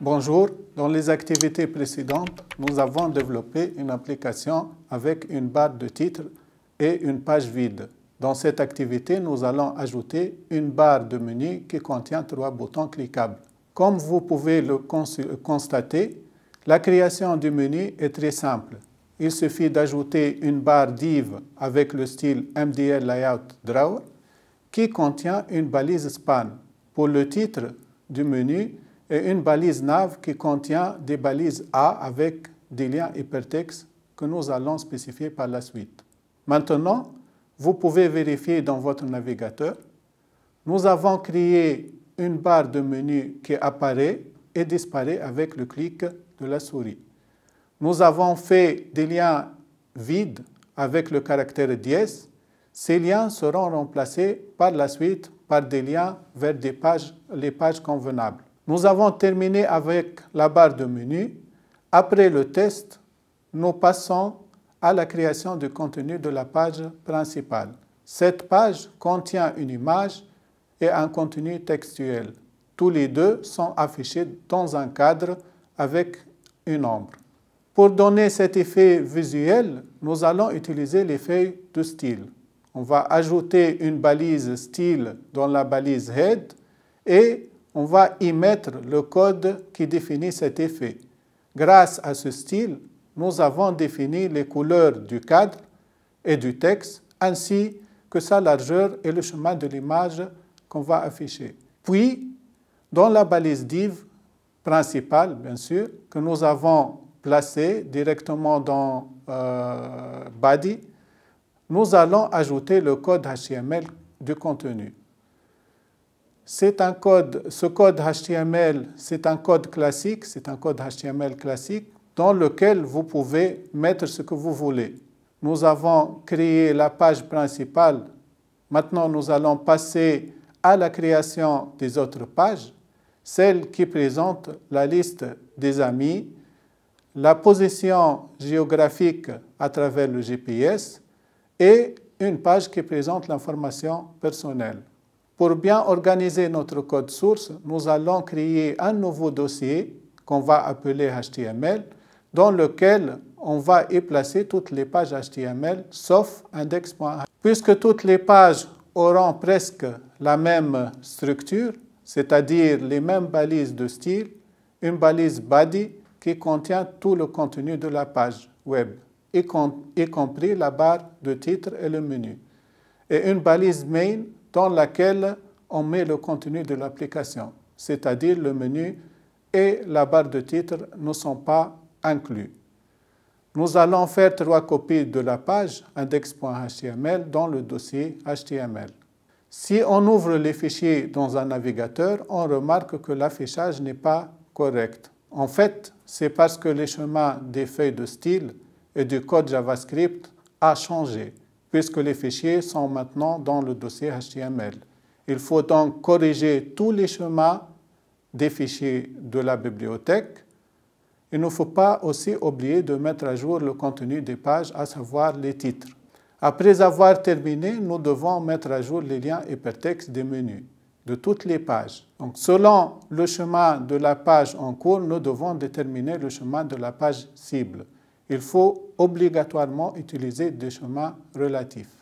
Bonjour, dans les activités précédentes, nous avons développé une application avec une barre de titre et une page vide. Dans cette activité, nous allons ajouter une barre de menu qui contient 3 boutons cliquables. Comme vous pouvez le constater, la création du menu est très simple. Il suffit d'ajouter une barre div avec le style MDL Layout Drawer qui contient une balise span pour le titre du menu et une balise nav qui contient des balises A avec des liens hypertextes que nous allons spécifier par la suite. Maintenant, vous pouvez vérifier dans votre navigateur. Nous avons créé une barre de menu qui apparaît et disparaît avec le clic de la souris. Nous avons fait des liens vides avec le caractère dièse. Ces liens seront remplacés par la suite par des liens vers les pages convenables. Nous avons terminé avec la barre de menu. Après le test, nous passons à la création du contenu de la page principale. Cette page contient une image et un contenu textuel. Tous les deux sont affichés dans un cadre avec une ombre. Pour donner cet effet visuel, nous allons utiliser l'effet de style. On va ajouter une balise style dans la balise head et on va y mettre le code qui définit cet effet. Grâce à ce style, nous avons défini les couleurs du cadre et du texte, ainsi que sa largeur et le chemin de l'image qu'on va afficher. Puis, dans la balise div principale, bien sûr, que nous avons placée directement dans body, nous allons ajouter le code HTML du contenu. Ce code HTML, c'est un code classique, c'est un code HTML classique dans lequel vous pouvez mettre ce que vous voulez. Nous avons créé la page principale. Maintenant, nous allons passer à la création des autres pages, celle qui présente la liste des amis, la position géographique à travers le GPS et une page qui présente l'information personnelle. Pour bien organiser notre code source, nous allons créer un nouveau dossier qu'on va appeler HTML, dans lequel on va y placer toutes les pages HTML, sauf index.html. Puisque toutes les pages auront presque la même structure, c'est-à-dire les mêmes balises de style, une balise body qui contient tout le contenu de la page web, y compris la barre de titre et le menu, et une balise main dans laquelle on met le contenu de l'application, c'est-à-dire le menu et la barre de titre ne sont pas inclus. Nous allons faire 3 copies de la page index.html dans le dossier HTML. Si on ouvre les fichiers dans un navigateur, on remarque que l'affichage n'est pas correct. En fait, c'est parce que les chemins des feuilles de style et du code JavaScript a changé, puisque les fichiers sont maintenant dans le dossier HTML. Il faut donc corriger tous les chemins des fichiers de la bibliothèque. Il ne faut pas aussi oublier de mettre à jour le contenu des pages, à savoir les titres. Après avoir terminé, nous devons mettre à jour les liens hypertextes des menus de toutes les pages. Donc, selon le chemin de la page en cours, nous devons déterminer le chemin de la page cible. Il faut obligatoirement utiliser des chemins relatifs.